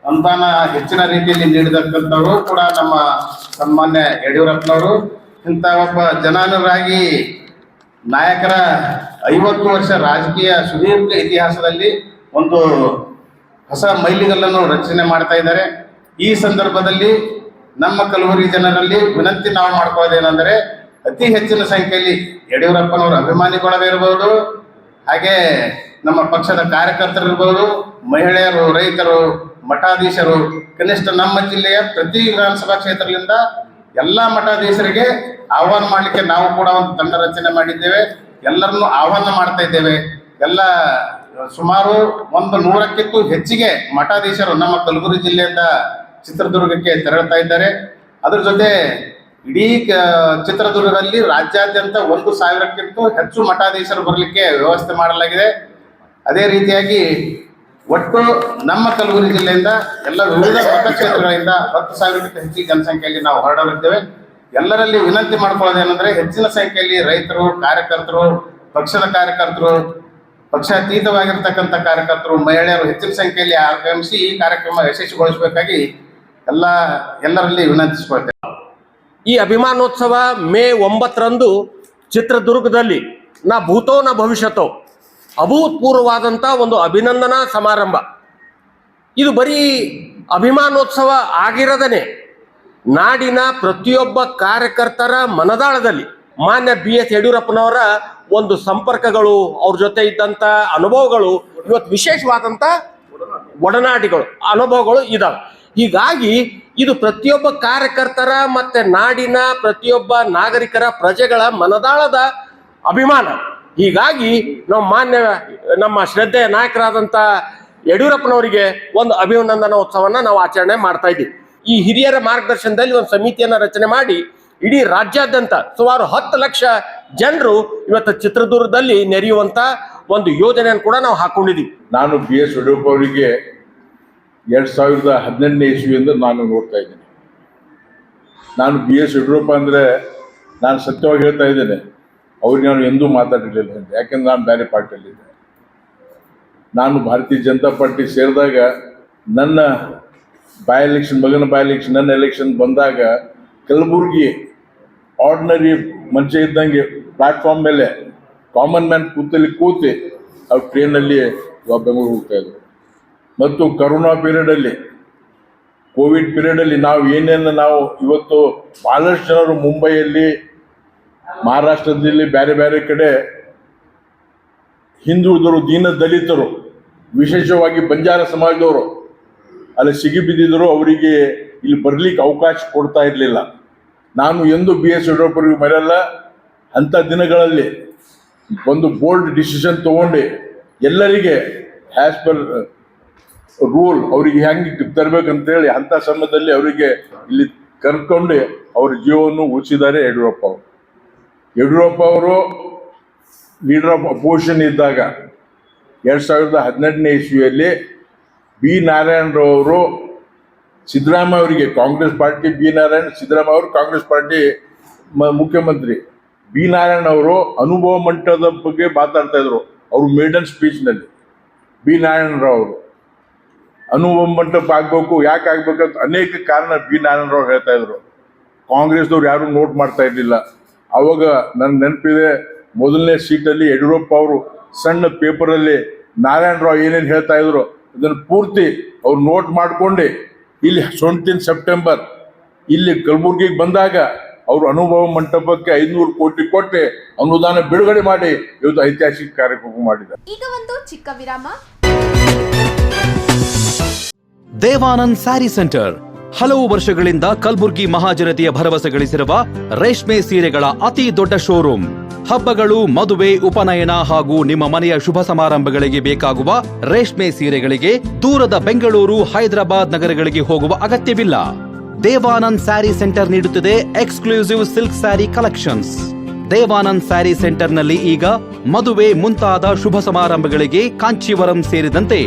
ಅನುದಾನ ಹೆಚ್ಚಿನ ರೀತಿಯಲ್ಲಿ ನೀಡಿರ್ತಕ್ಕಂಥವರು ಕೂಡ ನಮ್ಮ ಸನ್ಮಾನ್ಯ ಯಡಿಯೂರಪ್ಪನವರು. ಇಂಥ ಒಬ್ಬ ಜನಾನುರಾಗಿ ನಾಯಕರ 50 ವರ್ಷ ರಾಜಕೀಯ ಸುದೀರ್ಘ ಇತಿಹಾಸದಲ್ಲಿ ಒಂದು ಹೊಸ ಮೈಲಿಗಲ್ಲನ್ನು ರಚನೆ ಮಾಡ್ತಾ ಇದ್ದಾರೆ. ಈ ಸಂದರ್ಭದಲ್ಲಿ ನಮ್ಮ ಕಲಬುರಗಿ ಜನರಲ್ಲಿ ವಿನಂತಿ ನಾವು ಮಾಡ್ಕೊಳ್ಳೋದೇನೆಂದರೆ, ಅತಿ ಹೆಚ್ಚಿನ ಸಂಖ್ಯೆಯಲ್ಲಿ ಯಡಿಯೂರಪ್ಪನವರ ಅಭಿಮಾನಿಗಳಿರ್ಬೋದು, ಹಾಗೆ ನಮ್ಮ ಪಕ್ಷದ ಕಾರ್ಯಕರ್ತರಿರ್ಬೋದು, ಮಹಿಳೆಯರು, ರೈತರು, ಮಠಾಧೀಶರು, ಕನಿಷ್ಠ ನಮ್ಮ ಜಿಲ್ಲೆಯ ಪ್ರತಿ ವಿಧಾನಸಭಾ ಕ್ಷೇತ್ರದಿಂದ ಎಲ್ಲ ಮಠಾಧೀಶರಿಗೆ ಆಹ್ವಾನ ಮಾಡಲಿಕ್ಕೆ ನಾವು ಕೂಡ ಒಂದು ತಂಡ ರಚನೆ ಮಾಡಿದ್ದೇವೆ. ಎಲ್ಲರನ್ನು ಆಹ್ವಾನ ಮಾಡ್ತಾ ಇದ್ದೇವೆ. ಎಲ್ಲ ಸುಮಾರು 100ಕ್ಕಿಂತ ಹೆಚ್ಚಿಗೆ ಮಠಾಧೀಶರು ನಮ್ಮ ಕಲಬುರಗಿ ಜಿಲ್ಲೆಯಿಂದ ಚಿತ್ರದುರ್ಗಕ್ಕೆ ತೆರಳುತ್ತಾ ಇದ್ದಾರೆ. ಅದ್ರ ಜೊತೆ ಇಡೀ ಚಿತ್ರದುರ್ಗದಲ್ಲಿ ರಾಜ್ಯಾದ್ಯಂತ 1,000ಕ್ಕಿಂತ ಹೆಚ್ಚು ಮಠಾಧೀಶರು ಬರಲಿಕ್ಕೆ ವ್ಯವಸ್ಥೆ ಮಾಡಲಾಗಿದೆ. ಅದೇ ರೀತಿಯಾಗಿ ಒಟ್ಟು ನಮ್ಮ ಕಲಬುರಗಿ ಜಿಲ್ಲೆಯಿಂದ ಎಲ್ಲ ವಿವಿಧ ಮತಕ್ಷೇತ್ರಗಳಿಂದ 10,000ಕ್ಕಿಂತ ಹೆಚ್ಚಿನ ಜನಸಂಖ್ಯೆಯಲ್ಲಿ ನಾವು ಹೊರಡಲಿದ್ದೇವೆ. ಎಲ್ಲರಲ್ಲಿ ವಿನಂತಿ ಮಾಡ್ಕೊಳ್ಳೋದೇನೆಂದ್ರೆ, ಹೆಚ್ಚಿನ ಸಂಖ್ಯೆಯಲ್ಲಿ ರೈತರು, ಕಾರ್ಯಕರ್ತರು, ಪಕ್ಷದ ಕಾರ್ಯಕರ್ತರು, ಪಕ್ಷಾತೀತವಾಗಿರ್ತಕ್ಕಂಥ ಕಾರ್ಯಕರ್ತರು, ಮಹಿಳೆಯರು ಹೆಚ್ಚಿನ ಸಂಖ್ಯೆಯಲ್ಲಿ ಆಗಮಿಸಿ ಈ ಕಾರ್ಯಕ್ರಮ ಯಶಸ್ವಿಗೊಳಿಸಬೇಕಾಗಿ ಎಲ್ಲರಲ್ಲಿ ವಿನಂತಿಸಿಕೊಳ್ತೇವೆ. ಈ ಅಭಿಮಾನೋತ್ಸವ ಮೇ 9ರಂದು ಚಿತ್ರದುರ್ಗದಲ್ಲಿ ನಾ ಭೂತೋ ನ ಭವಿಷ್ಯತೋ ಅಭೂತಪೂರ್ವವಾದಂಥ ಒಂದು ಅಭಿನಂದನಾ ಸಮಾರಂಭ. ಇದು ಬರೀ ಅಭಿಮಾನೋತ್ಸವ ಆಗಿರದೇ ನಾಡಿನ ಪ್ರತಿಯೊಬ್ಬ ಕಾರ್ಯಕರ್ತರ ಮನದಾಳದಲ್ಲಿ ಮಾನ್ಯ BS ಯಡಿಯೂರಪ್ಪನವರ ಒಂದು ಸಂಪರ್ಕಗಳು, ಅವ್ರ ಜೊತೆ ಇದ್ದಂತ ಅನುಭವಗಳು, ಇವತ್ತು ವಿಶೇಷವಾದಂತ ಒಡನಾಟಿಗಳು, ಅನುಭವಗಳು ಇದಾವೆ. ಹೀಗಾಗಿ ಇದು ಪ್ರತಿಯೊಬ್ಬ ಕಾರ್ಯಕರ್ತರ ಮತ್ತೆ ನಾಡಿನ ಪ್ರತಿಯೊಬ್ಬ ನಾಗರಿಕರ ಪ್ರಜೆಗಳ ಮನದಾಳದ ಅಭಿಮಾನ. ಹೀಗಾಗಿ ನಾವು ನಮ್ಮ ಶ್ರದ್ಧೆಯ ನಾಯಕರಾದಂತ ಯಡಿಯೂರಪ್ಪನವರಿಗೆ ಒಂದು ಅಭಿನಂದನಾ ಉತ್ಸವನ ನಾವು ಆಚರಣೆ ಮಾಡ್ತಾ ಇದ್ದೀವಿ. ಈ ಹಿರಿಯರ ಮಾರ್ಗದರ್ಶನದಲ್ಲಿ ಒಂದು ಸಮಿತಿಯನ್ನ ರಚನೆ ಮಾಡಿ ಇಡೀ ರಾಜ್ಯಾದ್ಯಂತ ಸುಮಾರು 10 ಲಕ್ಷ ಜನರು ಇವತ್ತು ಚಿತ್ರದುರ್ಗದಲ್ಲಿ ನೆರೆಯುವಂತ ಒಂದು ಯೋಜನೆಯನ್ನು ಕೂಡ ನಾವು ಹಾಕೊಂಡಿದ್ದೀವಿ. ನಾನು BS ಯಡಿಯೂರಪ್ಪ ಅವರಿಗೆ 2018ನೇ ಇಸ್ವಿಯಿಂದ ನಾನು ನೋಡ್ತಾ ಇದ್ದೀನಿ. ನಾನು BS ಯಡಿಯೂರಪ್ಪ ಅಂದರೆ ನಾನು ಸತ್ಯವಾಗಿ ಹೇಳ್ತಾ ಇದ್ದೇನೆ, ಅವ್ರಿಗೆ ನಾನು ಎಂದೂ ಮಾತಾಡಿರಲಿಲ್ಲ. ಯಾಕೆಂದ್ರೆ ನಾನು ಬೇರೆ ಪಾರ್ಟಿಯಲ್ಲಿದ್ದೆ. ನಾನು ಭಾರತೀಯ ಜನತಾ ಪಾರ್ಟಿ ಸೇರಿದಾಗ ನನ್ನ ಮಗನ ಬೈ ಎಲೆಕ್ಷನ್ ನನ್ನ ಎಲೆಕ್ಷನ್ ಬಂದಾಗ ಕಲಬುರ್ಗಿ ಆರ್ಡಿನರಿ ಮನುಷ್ಯ ಇದ್ದಂಗೆ ಪ್ಲಾಟ್ಫಾರ್ಮ್ ಮೇಲೆ ಕಾಮನ್ ಮ್ಯಾನ್ ಕೂತಿ ಅವ್ರು ಟ್ರೈನಲ್ಲಿ ಬೆಂಗಳೂರು ಹೋಗ್ತಾ ಇದ್ರು. ಮತ್ತು ಕರೋನಾ ಪೀರಿಯಡಲ್ಲಿ, ಕೋವಿಡ್ ಪೀರಿಯಡಲ್ಲಿ ನಾವು ಇವತ್ತು ಬಹಳಷ್ಟು ಜನರು ಮುಂಬೈಯಲ್ಲಿ, ಮಹಾರಾಷ್ಟ್ರದಲ್ಲಿ, ಬೇರೆ ಬೇರೆ ಕಡೆ ಹಿಂದುಳಿದರು, ದೀನ ದಲಿತರು, ವಿಶೇಷವಾಗಿ ಬಂಜಾರ ಸಮಾಜದವರು ಅಲ್ಲಿ ಸಿಗಿಬಿದ್ದಿದ್ರು. ಅವರಿಗೆ ಇಲ್ಲಿ ಬರ್ಲಿಕ್ಕೆ ಅವಕಾಶ ಕೊಡ್ತಾ ಇರಲಿಲ್ಲ. ನಾನು ಎಂದು BS ಯಡಿಯೂರಪ್ಪರಿಗೆ ಮರೆಯಲ್ಲ. ಅಂಥ ದಿನಗಳಲ್ಲಿ ಒಂದು ಬೋಲ್ಡ್ ಡಿಸಿಷನ್ ತಗೊಂಡು ಎಲ್ಲರಿಗೆ ಆ್ಯಸ್ ಪರ್ ರೂಲ್ ಅವರಿಗೆ ಹೆಂಗೆ ತರಬೇಕಂತೇಳಿ ಅಂಥ ಸಮಯದಲ್ಲಿ ಅವರಿಗೆ ಇಲ್ಲಿ ಕರ್ಕೊಂಡು ಅವ್ರ ಜೀವವನ್ನು ಉಳಿಸಿದ್ದಾರೆ ಯಡಿಯೂರಪ್ಪ ಅವರು. ಯಡಿಯೂರಪ್ಪ ಅವರು ಲೀಡರ್ ಆಫ್ ಅಪೋಸಿಷನ್ ಇದ್ದಾಗ 2018ನೇ ಇಸ್ವಿಯಲ್ಲಿ B. ನಾರಾಯಣರಾವ್ ಅವರು ಸಿದ್ದರಾಮಯ್ಯ ಅವರಿಗೆ, ಕಾಂಗ್ರೆಸ್ ಪಾರ್ಟಿ B. ನಾರಾಯಣ, ಸಿದ್ದರಾಮಯ್ಯ ಅವರು ಕಾಂಗ್ರೆಸ್ ಪಾರ್ಟಿ ಮುಖ್ಯಮಂತ್ರಿ. B. ನಾರಾಯಣ ಅವರು ಅನುಭವ ಮಂಟಪದ ಬಗ್ಗೆ ಮಾತಾಡ್ತಾ ಇದ್ರು. ಅವರು ಮೇಡನ್ ಸ್ಪೀಚ್ನಲ್ಲಿ B. ನಾರಾಯಣರಾವ್ ಅವರು ಅನುಭವ ಮಂಟಪ ಆಗ್ಬೇಕು, ಯಾಕೆ ಆಗ್ಬೇಕಂತ ಅನೇಕ ಕಾರಣ B. ನಾರಾಯಣರಾವ್ ಹೇಳ್ತಾ ಇದ್ರು. ಕಾಂಗ್ರೆಸ್ದವ್ರು ಯಾರು ನೋಟ್ ಮಾಡ್ತಾ ಇರಲಿಲ್ಲ. ಅವಾಗ ನನ್ನ ನೆನಪಿದೆ, ಮೊದಲನೇ ಸೀಟಲ್ಲಿ ಯಡಿಯೂರಪ್ಪ ಅವರು ಸಣ್ಣ ಪೇಪರಲ್ಲಿ ನಾರಾಯಣರಾವ್ ಏನೇನು ಹೇಳ್ತಾ ಇದ್ರು ಅದನ್ನು ಪೂರ್ತಿ ಅವ್ರು ನೋಟ್ ಮಾಡ್ಕೊಂಡು ಇಲ್ಲಿ 17 ಸೆಪ್ಟೆಂಬರ್ ಇಲ್ಲಿ ಕಲಬುರ್ಗಿಗೆ ಬಂದಾಗ ಅವರು ಅನುಭವ ಮಂಟಪಕ್ಕೆ 500 ಕೋಟಿ ಕೊಟ್ಟು ಅನುದಾನ ಬಿಡುಗಡೆ ಮಾಡಿ ಇವತ್ತು ಐತಿಹಾಸಿಕ ಕಾರ್ಯಕ್ರಮ ಮಾಡಿದ್ದಾರೆ. ಈಗ ಒಂದು ಚಿಕ್ಕ ವಿರಾಮ. ದೇವಾನಂದ್ ಸ್ಯಾರಿ ಸೆಂಟರ್ ಹಲವು ವರ್ಷಗಳಿಂದ ಕಲಬುರ್ಗಿ ಮಹಾಜನತೆಯ ಭರವಸೆ ಗಳಿಸಿರುವ ರೇಷ್ಮೆ ಸೀರೆಗಳ ಅತಿ ದೊಡ್ಡ ಶೋರೂಮ್. ಹಬ್ಬಗಳು, ಮದುವೆ, ಉಪನಯನ ಹಾಗೂ ನಿಮ್ಮ ಮನೆಯ ಶುಭ ಸಮಾರಂಭಗಳಿಗೆ ಬೇಕಾಗುವ ರೇಷ್ಮೆ ಸೀರೆಗಳಿಗೆ ದೂರದ ಬೆಂಗಳೂರು, ಹೈದರಾಬಾದ್ ನಗರಗಳಿಗೆ ಹೋಗುವ ಅಗತ್ಯವಿಲ್ಲ. ದೇವಾನಂದ್ ಸ್ಯಾರಿ ಸೆಂಟರ್ ನೀಡುತ್ತಿದೆ exclusive silk saree collections. Devanand saree ಸೆಂಟರ್ನಲ್ಲಿ ಈಗ ಮದುವೆ ಮುಂತಾದ ಶುಭ ಸಮಾರಂಭಗಳಿಗೆ ಕಾಂಚೀವರಂ ಸೇರಿದಂತೆ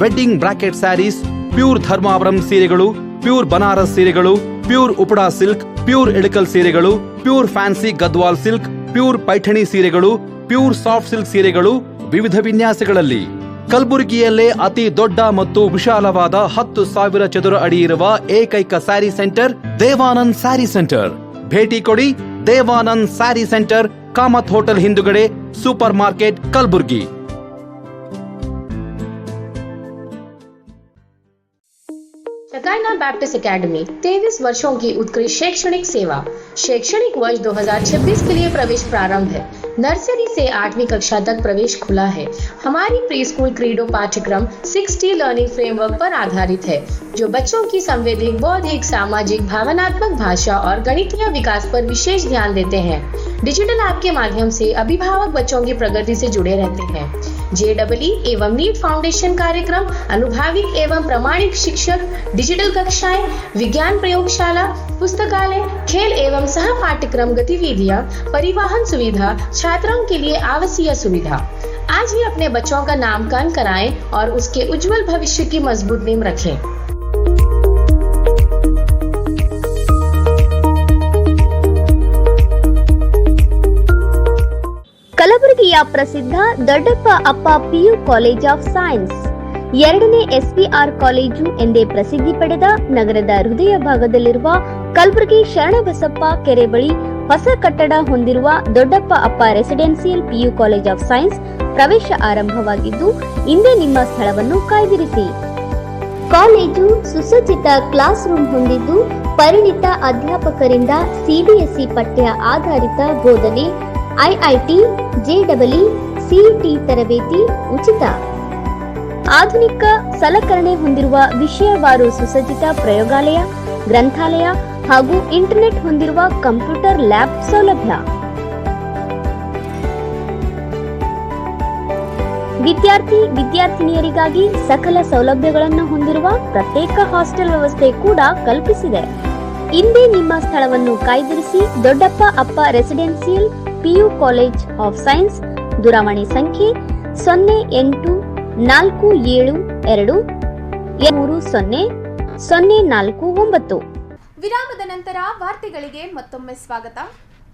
wedding bracket sarees, pure Dharmavaram ಸೀರೆಗಳು, ಪ್ಯೂರ್ ಬನಾರಸ್ ಸೀರೆಗಳು, pure Uppada silk, pure Ilkal ಸೀರೆಗಳು, pure fancy Gadwal silk, pure Paithani ಸೀರೆಗಳು, ಪ್ಯೂರ್ ಸಾಫ್ಟ್ ಸಿಲ್ಕ್ ಸೀರೆಗಳು ವಿವಿಧ ವಿನ್ಯಾಸಗಳಲ್ಲಿ. ಕಲಬುರಗಿಯಲ್ಲೇ ಅತಿ ದೊಡ್ಡ ಮತ್ತು ವಿಶಾಲವಾದ 10,000 ಚದುರ ಅಡಿ ಇರುವ ಏಕೈಕ ಸ್ಯಾರಿ ಸೆಂಟರ್ ದೇವಾನಂದ್ ಸ್ಯಾರಿ ಸೆಂಟರ್. ಭೇಟಿ ಕೊಡಿ. ದೇವಾನಂದ್ ಸ್ಯಾರಿ ಸೆಂಟರ್, ಕಾಮತ್ ಹೋಟೆಲ್ ಹಿಂದುಗಡೆ, super market, Kalaburagi. Sakaina Baptist Academy 23 वर्षों की उत्कृष्ट शैक्षणिक सेवा। शैक्षणिक वर्ष 2026 के लिए प्रवेश प्रारंभ है। नर्सरी से 8वीं कक्षा तक प्रवेश खुला है। हमारी प्री स्कूल क्रीडो पाठ्यक्रम 6T लर्निंग फ्रेमवर्क पर आधारित है, जो बच्चों की संवैधिक, बौद्धिक, सामाजिक, भावनात्मक, भाषा और गणितीय विकास पर विशेष ध्यान देते हैं। डिजिटल ऐप के माध्यम से अभिभावक बच्चों की प्रगति से जुड़े रहते हैं। JEE एवं नीट फाउंडेशन कार्यक्रम, अनुभवी एवं प्रामाणिक शिक्षक, डिजिटल कक्षाएं, विज्ञान प्रयोगशाला, पुस्तकालय, खेल एवं सह पाठ्यक्रम गतिविधियां, परिवहन सुविधा, छात्रों के लिए आवासीय सुविधा। आज ही अपने बच्चों का नामकरण कराएं और उसके उज्जवल भविष्य की मजबूत नींव रखें। ಕಲಬುರಗಿಯ ಪ್ರಸಿದ್ಧ ದೊಡ್ಡಪ್ಪ ಅಪ್ಪ PU ಕಾಲೇಜ್ ಆಫ್ ಸೈನ್ಸ್, 2ನೇ SPR ಕಾಲೇಜು ಎಂದೇ ಪ್ರಸಿದ್ಧಿ ಪಡೆದ ನಗರದ ಹೃದಯ ಭಾಗದಲ್ಲಿರುವ ಕಲಬುರಗಿ ಶರಣಬಸಪ್ಪ ಕೆರೆ ಬಳಿ ಹೊಸ ಕಟ್ಟಡ ಹೊಂದಿರುವ ದೊಡ್ಡಪ್ಪ ಅಪ್ಪ residential PU college of science ಪ್ರವೇಶ ಆರಂಭವಾಗಿದ್ದು, ಇಂದೇ ನಿಮ್ಮ ಸ್ಥಳವನ್ನು ಕಾಯ್ದಿರಿಸಿ. ಕಾಲೇಜು ಸುಸಜ್ಜಿತ ಕ್ಲಾಸ್ ರೂಮ್ ಹೊಂದಿದ್ದು ಪರಿಣಿತ ಅಧ್ಯಾಪಕರಿಂದ ಸಿಬಿಎಸ್ಇ ಪಠ್ಯ ಆಧಾರಿತ ಬೋಧನೆ, ಐಐಟಿ, ಜೆಇಇ, ಸಿಇಟಿ ತರಬೇತಿ ಉಚಿತ. ಆಧುನಿಕ ಸಲಕರಣೆ ಹೊಂದಿರುವ ವಿಷಯವಾರು ಸುಸಜ್ಜಿತ ಪ್ರಯೋಗಾಲಯ, ಗ್ರಂಥಾಲಯ ಹಾಗೂ ಇಂಟರ್ನೆಟ್ ಹೊಂದಿರುವ ಕಂಪ್ಯೂಟರ್ ಲ್ಯಾಬ್ ಸೌಲಭ್ಯ. ವಿದ್ಯಾರ್ಥಿನಿಯರಿಗಾಗಿ ಸಕಲ ಸೌಲಭ್ಯಗಳನ್ನು ಹೊಂದಿರುವ ಪ್ರತ್ಯೇಕ ಹಾಸ್ಟೆಲ್ ವ್ಯವಸ್ಥೆ ಕೂಡ ಕಲ್ಪಿಸಿದೆ. ಇಂದೇ ನಿಮ್ಮ ಸ್ಥಳವನ್ನು ಕಾಯ್ದಿರಿಸಿ. ದೊಡ್ಡಪ್ಪ ಅಪ್ಪ residential PU college of science. ದೂರವಾಣಿ ಸಂಖ್ಯೆ 0842300049. ವಿರಾಮದ ನಂತರ ವಾರ್ತೆಗಳಿಗೆ ಮತ್ತೊಮ್ಮೆ ಸ್ವಾಗತ.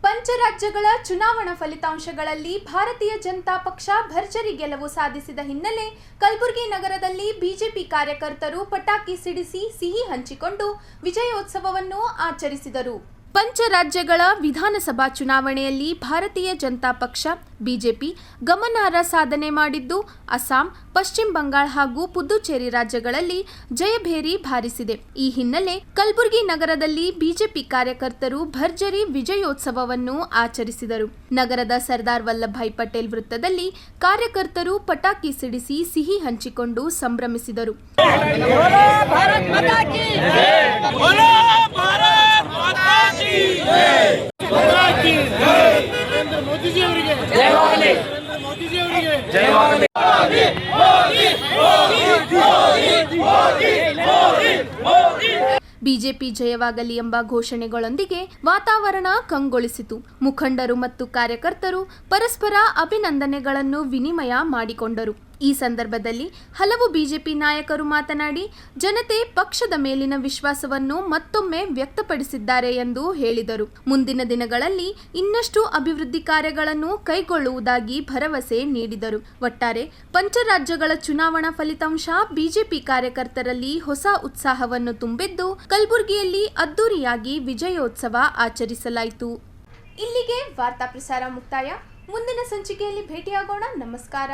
ಪಂಚರಾಜ್ಯಗಳ ಚುನಾವಣಾ ಫಲಿತಾಂಶಗಳಲ್ಲಿ ಭಾರತೀಯ ಜನತಾ ಪಕ್ಷ ಭರ್ಜರಿ ಗೆಲುವು ಸಾಧಿಸಿದ ಹಿನ್ನೆಲೆ ಕಲಬುರಗಿ ನಗರದಲ್ಲಿ ಬಿಜೆಪಿ ಕಾರ್ಯಕರ್ತರು ಪಟಾಕಿ ಸಿಡಿಸಿ ಸಿಹಿ ಹಂಚಿಕೊಂಡು ವಿಜಯೋತ್ಸವವನ್ನು ಆಚರಿಸಿದರು. ಪಂಚರಾಜ್ಯಗಳ ವಿಧಾನಸಭಾ ಚುನಾವಣೆಯಲ್ಲಿ ಭಾರತೀಯ ಜನತಾ ಪಕ್ಷ ಬಿಜೆಪಿ ಗಮನಾರ್ಹ ಸಾಧನೆ ಮಾಡಿದ್ದು, ಅಸ್ಸಾಂ, ಪಶ್ಚಿಮ ಬಂಗಾಳ ಹಾಗೂ ಪುದುಚೇರಿ ರಾಜ್ಯಗಳಲ್ಲಿ ಜಯಭೇರಿ ಬಾರಿಸಿದೆ. ಈ ಹಿನ್ನೆಲೆ ಕಲಬುರಗಿ ನಗರದಲ್ಲಿ ಬಿಜೆಪಿ ಕಾರ್ಯಕರ್ತರು ಭರ್ಜರಿ ವಿಜಯೋತ್ಸವವನ್ನು ಆಚರಿಸಿದರು. ನಗರದ ಸರ್ದಾರ್ ವಲ್ಲಭಭಾಯಿ ಪಟೇಲ್ ವೃತ್ತದಲ್ಲಿ ಕಾರ್ಯಕರ್ತರು ಪಟಾಕಿ ಸಿಡಿಸಿ ಸಿಹಿ ಹಂಚಿಕೊಂಡು ಸಂಭ್ರಮಿಸಿದರು. ಬಿಜೆಪಿ ಜಯವಾಗಲಿ ಎಂಬ ಘೋಷಣೆಗಳೊಂದಿಗೆ ವಾತಾವರಣ ಕಂಗೊಳಿಸಿತು. ಮುಖಂಡರು ಮತ್ತು ಕಾರ್ಯಕರ್ತರು ಪರಸ್ಪರ ಅಭಿನಂದನೆಗಳನ್ನು ವಿನಿಮಯ ಮಾಡಿಕೊಂಡರು. ಈ ಸಂದರ್ಭದಲ್ಲಿ ಹಲವು ಬಿಜೆಪಿ ನಾಯಕರು ಮಾತನಾಡಿ ಜನತೆ ಪಕ್ಷದ ಮೇಲಿನ ವಿಶ್ವಾಸವನ್ನು ಮತ್ತೊಮ್ಮೆ ವ್ಯಕ್ತಪಡಿಸಿದ್ದಾರೆ ಎಂದು ಹೇಳಿದರು. ಮುಂದಿನ ದಿನಗಳಲ್ಲಿ ಇನ್ನಷ್ಟು ಅಭಿವೃದ್ಧಿ ಕಾರ್ಯಗಳನ್ನು ಕೈಗೊಳ್ಳುವುದಾಗಿ ಭರವಸೆ ನೀಡಿದರು. ಒಟ್ಟಾರೆ ಪಂಚರಾಜ್ಯಗಳ ಚುನಾವಣಾ ಫಲಿತಾಂಶ ಬಿಜೆಪಿ ಕಾರ್ಯಕರ್ತರಲ್ಲಿ ಹೊಸ ಉತ್ಸಾಹವನ್ನು ತುಂಬಿದ್ದು, ಕಲಬುರಗಿಯಲ್ಲಿ ಅದ್ದೂರಿಯಾಗಿ ವಿಜಯೋತ್ಸವ ಆಚರಿಸಲಾಯಿತು. ಇಲ್ಲಿಗೆ ವಾರ್ತಾ ಪ್ರಸಾರ ಮುಕ್ತಾಯ. ಮುಂದಿನ ಸಂಚಿಕೆಯಲ್ಲಿ ಭೇಟಿಯಾಗೋಣ. ನಮಸ್ಕಾರ.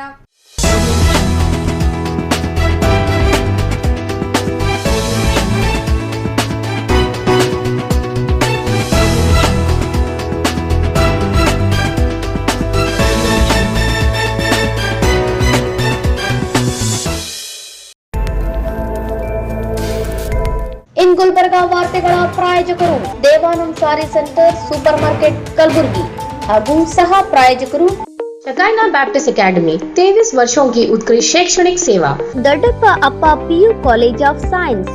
ಇನ್ ಗುಲ್ಬರ್ಗಾ ವಾರ್ತೆಗಳ ಪ್ರಾಯೋಜಕರು ದೇವಾನಂದ್ ಸಾರಿ ಸೆಂಟರ್, ಸೂಪರ್ ಮಾರ್ಕೆಟ್ ಕಲಬುರ್ಗಿ ಹಾಗೂ ಸಹ ಪ್ರಾಯೋಜಕರು शकाइना बैप्टिस्ट एकेडमी 23 वर्षों की उत्कृष्ट शैक्षणिक सेवा. ದೊಡ್ಡಪ್ಪ ಅಪ್ಪ PU college of science.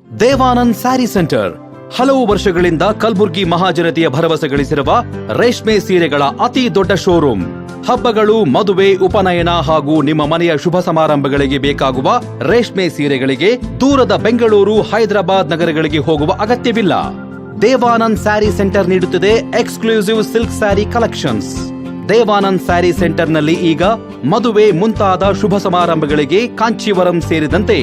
Devanand sari centre ಹಲವು ವರ್ಷಗಳಿಂದ ಕಲಬುರ್ಗಿ ಮಹಾಜನತೆಯ ಭರವಸೆ ಗಳಿಸಿರುವ ರೇಷ್ಮೆ ಸೀರೆಗಳ ಅತಿ ದೊಡ್ಡ ಶೋರೂಮ್. ಹಬ್ಬಗಳು, ಮದುವೆ, ಉಪನಯನ ಹಾಗೂ ನಿಮ್ಮ ಮನೆಯ ಶುಭ ಸಮಾರಂಭಗಳಿಗೆ ಬೇಕಾಗುವ ರೇಷ್ಮೆ ಸೀರೆಗಳಿಗೆ ದೂರದ ಬೆಂಗಳೂರು, ಹೈದರಾಬಾದ್ ನಗರಗಳಿಗೆ ಹೋಗುವ ಅಗತ್ಯವಿಲ್ಲ. ದೇವಾನಂದ್ ಸ್ಯಾರಿ ಸೆಂಟರ್ ನೀಡುತ್ತಿದೆ exclusive silk saree collections. Devanand saree ಸೆಂಟರ್ನಲ್ಲಿ ಈಗ ಮದುವೆ ಮುಂತಾದ ಶುಭ ಸಮಾರಂಭಗಳಿಗೆ ಕಾಂಚೀವರಂ ಸೇರಿದಂತೆ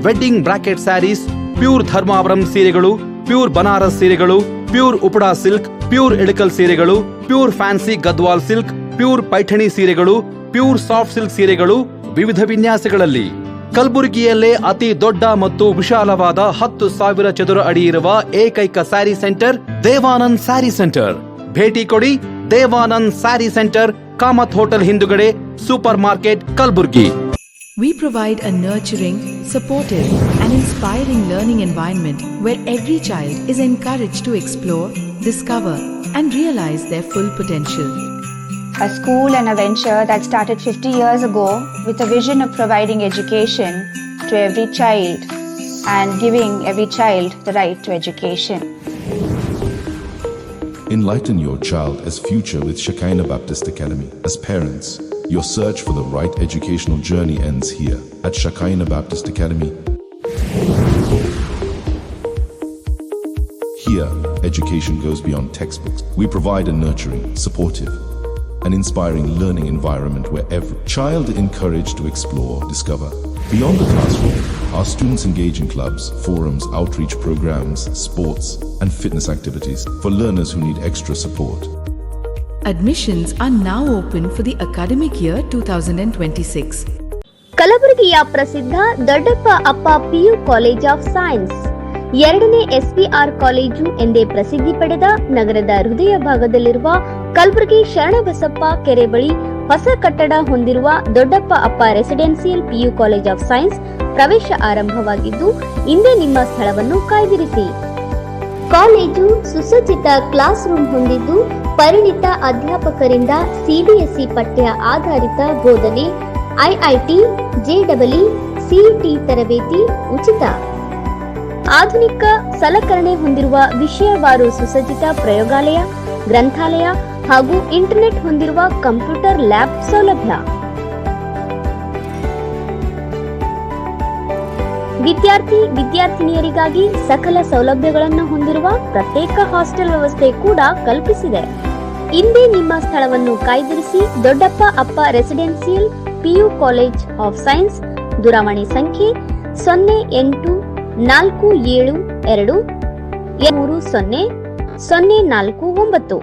wedding bracket sarees, pure Dharmavaram ಸೀರೆಗಳು, ಪ್ಯೂರ್ ಬನಾರಸ್ ಸೀರೆಗಳು, pure Uppada silk, pure Ilkal ಸೀರೆಗಳು, pure fancy Gadwal silk, pure Paithani ಸೀರೆಗಳು, ಪ್ಯೂರ್ ಸಾಫ್ಟ್ ಸಿಲ್ಕ್ ಸೀರೆಗಳು ವಿವಿಧ ವಿನ್ಯಾಸಗಳಲ್ಲಿ. ಕಲಬುರಗಿಯಲ್ಲೇ ಅತಿ ದೊಡ್ಡ ಮತ್ತು ವಿಶಾಲವಾದ 10,000 ಚದುರ ಅಡಿ ಇರುವ ಏಕೈಕ ಸ್ಯಾರಿ ಸೆಂಟರ್ ದೇವಾನಂದ್ ಸ್ಯಾರಿ ಸೆಂಟರ್. ಭೇಟಿ ಕೊಡಿ. ದೇವಾನಂದ್ ಸ್ಯಾರಿ ಸೆಂಟರ್, ಕಾಮತ್ ಹೋಟೆಲ್ ಹಿಂದುಗಡೆ, super market, Kalaburagi. We provide a nurturing, supportive, and inspiring learning environment where every child is encouraged to explore, discover, and realize their full potential. A school and a venture that started 50 years ago with a vision of providing education to every child and giving every child the right to education. Enlighten your child as future with Shekinah Baptist Academy. As parents, your search for the right educational journey ends here at Shekinah Baptist Academy. Here, education goes beyond textbooks. We provide a nurturing, supportive, and inspiring learning environment where every child is encouraged to explore, discover. Beyond the classroom, our students engage in clubs, forums, outreach programs, sports, and fitness activities for learners who need extra support. Admissions are now open for the academic year 2026. ಕಲಬುರಗಿಯ ಪ್ರಸಿದ್ಧ ದೊಡ್ಡಪ್ಪ ಅಪ್ಪ ಪಿಯು ಕಾಲೇಜ್ ಆಫ್ ಸೈನ್ಸ್, ಎರಡನೇ ಎಸ್ಪಿಆರ್ ಕಾಲೇಜು ಎಂದೇ ಪ್ರಸಿದ್ಧಿ ಪಡೆದ ನಗರದ ಹೃದಯ ಭಾಗದಲ್ಲಿರುವ ಕಲಬುರಗಿ ಶರಣಬಸಪ್ಪ ಕೆರೆ ಬಳಿ ಹೊಸ ಕಟ್ಟಡ ಹೊಂದಿರುವ ದೊಡ್ಡಪ್ಪ ಅಪ್ಪ residential PU college of science ಪ್ರವೇಶ ಆರಂಭವಾಗಿದ್ದು, ಇಂದೇ ನಿಮ್ಮ ಸ್ಥಳವನ್ನು ಕಾಯ್ದಿರಿಸಿ. ಕಾಲೇಜು ಸುಸಜ್ಜಿತ ಕ್ಲಾಸ್ ರೂಮ್ ಹೊಂದಿದ್ದು, ಪರಿಣಿತ ಅಧ್ಯಾಪಕರಿಂದ ಸಿಬಿಎಸ್ಇ ಪಠ್ಯ ಆಧಾರಿತ ಬೋಧನೆ, ಐಐಟಿ, ಜೆಇಇ, ಸಿಇಟಿ ತರಬೇತಿ ಉಚಿತ. ಆಧುನಿಕ ಸಲಕರಣೆ ಹೊಂದಿರುವ ವಿಷಯವಾರು ಸುಸಜ್ಜಿತ ಪ್ರಯೋಗಾಲಯ, ಗ್ರಂಥಾಲಯ ಹಾಗೂ ಇಂಟರ್ನೆಟ್ ಹೊಂದಿರುವ ಕಂಪ್ಯೂಟರ್ ಲ್ಯಾಬ್ ಸೌಲಭ್ಯ. ವಿದ್ಯಾರ್ಥಿನಿಯರಿಗಾಗಿ ಸಕಲ ಸೌಲಭ್ಯಗಳನ್ನು ಹೊಂದಿರುವ ಪ್ರತ್ಯೇಕ ಹಾಸ್ಟೆಲ್ ವ್ಯವಸ್ಥೆ ಕೂಡ ಕಲ್ಪಿಸಿದೆ. ಇಂದೇ ನಿಮ್ಮ ಸ್ಥಳವನ್ನು ಕಾಯ್ದಿರಿಸಿ. ದೊಡ್ಡಪ್ಪ ಅಪ್ಪ residential PU college of science. ದೂರವಾಣಿ ಸಂಖ್ಯೆ 0847230049.